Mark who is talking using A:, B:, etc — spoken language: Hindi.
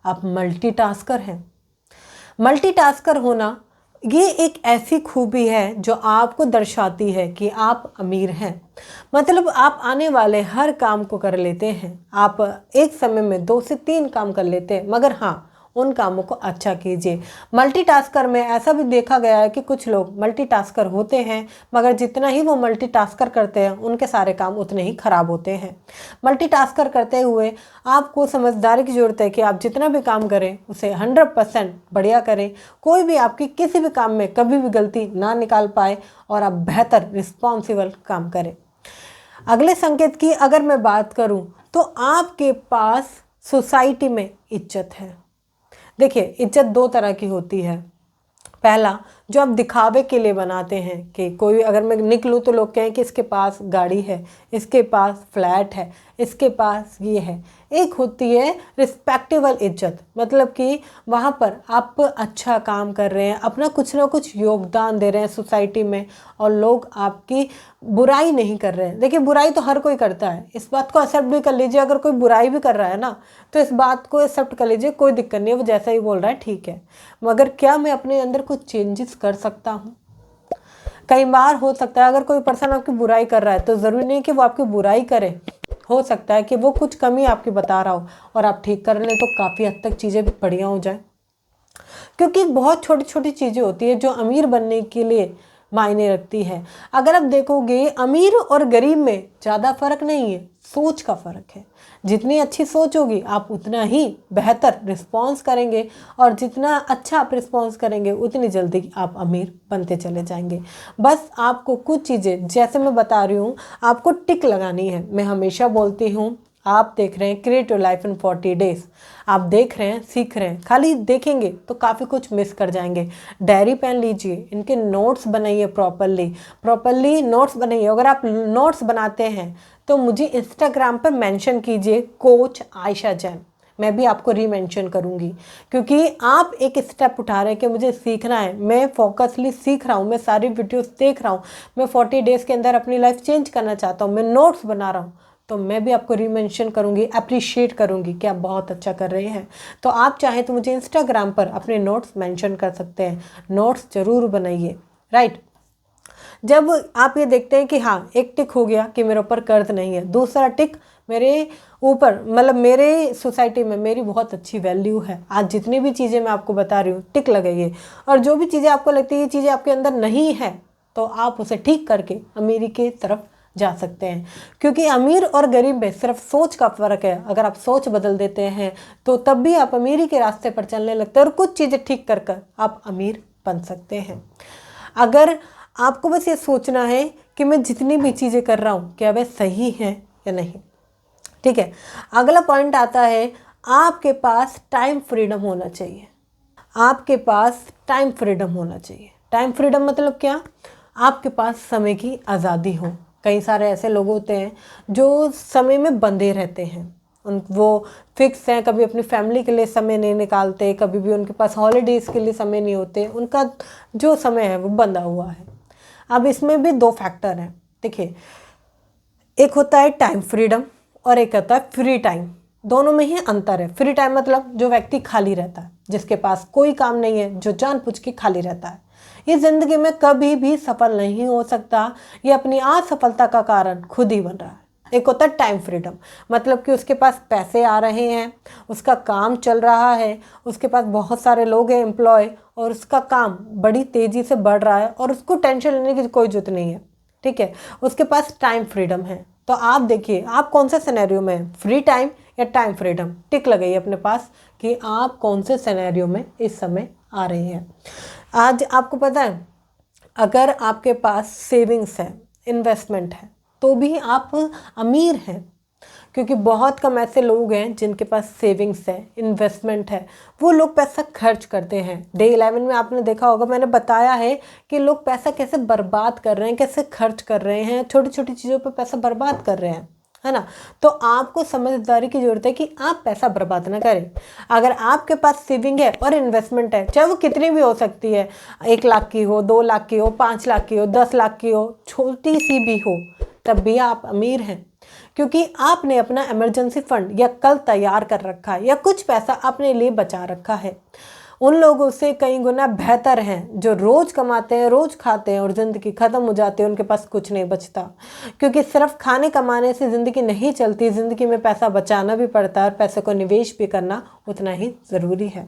A: आप मल्टीटास्कर हैं। मल्टीटास्कर होना ये एक ऐसी खूबी है जो आपको दर्शाती है कि आप अमीर हैं। मतलब आप आने वाले हर काम को कर लेते हैं, आप एक समय में 2 से 3 काम कर लेते हैं, मगर हाँ, उन कामों को अच्छा कीजिए। मल्टीटास्कर में ऐसा भी देखा गया है कि कुछ लोग मल्टीटास्कर होते हैं, मगर जितना ही वो मल्टीटास्कर करते हैं उनके सारे काम उतने ही खराब होते हैं। मल्टीटास्कर करते हुए आपको समझदारी की ज़रूरत है कि आप जितना भी काम करें उसे 100% बढ़िया करें। कोई भी आपकी किसी भी काम में कभी भी गलती ना निकाल पाए और आप बेहतर रिस्पॉन्सिबल काम करें। अगले संकेत की अगर मैं बात करूं तो आपके पास सोसाइटी में इज्जत है। देखिए, इज्जत 2 तरह की होती है। पहला, जो आप दिखावे के लिए बनाते हैं कि कोई अगर मैं निकलूँ तो लोग कहें कि इसके पास गाड़ी है, इसके पास फ्लैट है, इसके पास ये है। एक होती है रिस्पेक्टेबल इज्जत, मतलब कि वहाँ पर आप अच्छा काम कर रहे हैं, अपना कुछ ना कुछ योगदान दे रहे हैं सोसाइटी में और लोग आपकी बुराई नहीं कर रहे हैं। देखिए, बुराई तो हर कोई करता है, इस बात को एक्सेप्ट भी कर लीजिए। अगर कोई बुराई भी कर रहा है ना तो इस बात को एक्सेप्ट कर लीजिए, कोई दिक्कत नहीं है, वो जैसा ही बोल रहा है ठीक है। मगर क्या मैं अपने अंदर कुछ चेंजेस कर सकता हूँ? कई बार हो सकता है अगर कोई पर्सन आपकी बुराई कर रहा है तो ज़रूरी नहीं कि वो आपकी बुराई करे, हो सकता है कि वो कुछ कमी आपकी बता रहा हो और आप ठीक कर लें तो काफ़ी हद तक चीज़ें बढ़िया हो जाए। क्योंकि बहुत छोटी छोटी चीज़ें होती है जो अमीर बनने के लिए मायने रखती है। अगर आप देखोगे, अमीर और गरीब में ज़्यादा फर्क नहीं है, सोच का फ़र्क है। जितनी अच्छी सोच होगी आप उतना ही बेहतर रिस्पॉन्स करेंगे और जितना अच्छा आप रिस्पॉन्स करेंगे उतनी जल्दी आप अमीर बनते चले जाएंगे। बस आपको कुछ चीज़ें जैसे मैं बता रही हूँ आपको टिक लगानी है। मैं हमेशा बोलती हूँ, आप देख रहे हैं create your life in 40 days, आप देख रहे हैं, सीख रहे हैं, खाली देखेंगे तो काफ़ी कुछ मिस कर जाएंगे। डायरी पेन लीजिए, इनके नोट्स बनाइए, प्रॉपरली नोट्स बनाइए। अगर आप नोट्स बनाते हैं तो मुझे इंस्टाग्राम पर मेंशन कीजिए कोच आयशा जैन, मैं भी आपको रीमेंशन करूंगी। क्योंकि आप एक स्टेप उठा रहे हैं कि मुझे सीखना है, मैं फोकसली सीख रहा हूँ, मैं सारी वीडियोस देख रहा हूँ, मैं 40 डेज़ के अंदर अपनी लाइफ चेंज करना चाहता हूँ, मैं नोट्स बना रहा हूँ, तो मैं भी आपको रीमेंशन करूंगी, अप्रिशिएट करूंगी कि आप बहुत अच्छा कर रहे हैं। तो आप चाहें तो मुझे इंस्टाग्राम पर अपने नोट्स मेंशन कर सकते हैं, नोट्स ज़रूर बनाइए, राइट। जब आप ये देखते हैं कि हाँ, एक टिक हो गया कि मेरे ऊपर कर्ज नहीं है, दूसरा टिक मेरे ऊपर, मतलब मेरे सोसाइटी में मेरी बहुत अच्छी वैल्यू है। आज जितनी भी चीज़ें मैं आपको बता रही हूँ टिक लगाइए। और जो भी चीज़ें आपको लगती है ये चीज़ें आपके अंदर नहीं है तो आप उसे ठीक करके अमीरी की तरफ जा सकते हैं। क्योंकि अमीर और गरीब में सिर्फ सोच का फ़र्क है। अगर आप सोच बदल देते हैं तो तब भी आप अमीरी के रास्ते पर चलने लगते हैं और कुछ चीज़ें ठीक कर कर आप अमीर बन सकते हैं। अगर आपको बस ये सोचना है कि मैं जितनी भी चीज़ें कर रहा हूँ क्या वह सही है या नहीं, ठीक है। अगला पॉइंट आता है, आपके पास टाइम फ्रीडम होना चाहिए। आपके पास टाइम फ्रीडम होना चाहिए। टाइम फ्रीडम मतलब क्या? आपके पास समय की आज़ादी हो। कई सारे ऐसे लोग होते हैं जो समय में बंधे रहते हैं, वो फिक्स हैं, कभी अपनी फैमिली के लिए समय नहीं निकालते, कभी भी उनके पास हॉलीडेज़ के लिए समय नहीं होते, उनका जो समय है वो बंधा हुआ है। अब इसमें भी 2 फैक्टर हैं। देखिए, एक होता है टाइम फ्रीडम और एक होता है फ्री टाइम। दोनों में ही अंतर है। फ्री टाइम मतलब जो व्यक्ति खाली रहता है, जिसके पास कोई काम नहीं है, जो जानबूझ के खाली रहता है, ये ज़िंदगी में कभी भी सफल नहीं हो सकता, ये अपनी असफलता का कारण खुद ही बन रहा है। एक होता है टाइम फ्रीडम, मतलब कि उसके पास पैसे आ रहे हैं, उसका काम चल रहा है, उसके पास बहुत सारे लोग हैं एम्प्लॉय और उसका काम बड़ी तेज़ी से बढ़ रहा है और उसको टेंशन लेने की कोई ज़रूरत नहीं है, ठीक है। उसके पास टाइम फ्रीडम है। तो आप देखिए आप कौन से सिनेरियो में हैं, फ्री टाइम या टाइम फ्रीडम? टिक लगाइए अपने पास कि आप कौन से सिनेरियो में इस समय आ रहे हैं। आज आपको पता है, अगर आपके पास सेविंग्स है, इन्वेस्टमेंट है, तो भी आप अमीर हैं। क्योंकि बहुत कम ऐसे लोग हैं जिनके पास सेविंग्स है, इन्वेस्टमेंट है, वो लोग पैसा खर्च करते हैं। डे 11 में आपने देखा होगा, मैंने बताया है कि लोग पैसा कैसे बर्बाद कर रहे हैं, कैसे खर्च कर रहे हैं, छोटी छोटी चीज़ों पर पैसा बर्बाद कर रहे हैं, है ना। तो आपको समझदारी की ज़रूरत है कि आप पैसा बर्बाद ना करें। अगर आपके पास सेविंग है और इन्वेस्टमेंट है, चाहे वो कितनी भी हो सकती है, 1 लाख की हो, 2 लाख की हो, 5 लाख की हो, 10 लाख की हो, छोटी सी भी हो, तब भी आप अमीर हैं, क्योंकि आपने अपना इमरजेंसी फंड या कल तैयार कर रखा है, या कुछ पैसा अपने लिए बचा रखा है। उन लोगों से कई गुना बेहतर हैं जो रोज़ कमाते हैं, रोज़ खाते हैं और ज़िंदगी ख़त्म हो जाती है, उनके पास कुछ नहीं बचता। क्योंकि सिर्फ खाने कमाने से ज़िंदगी नहीं चलती, ज़िंदगी में पैसा बचाना भी पड़ता है और पैसे को निवेश भी करना उतना ही ज़रूरी है।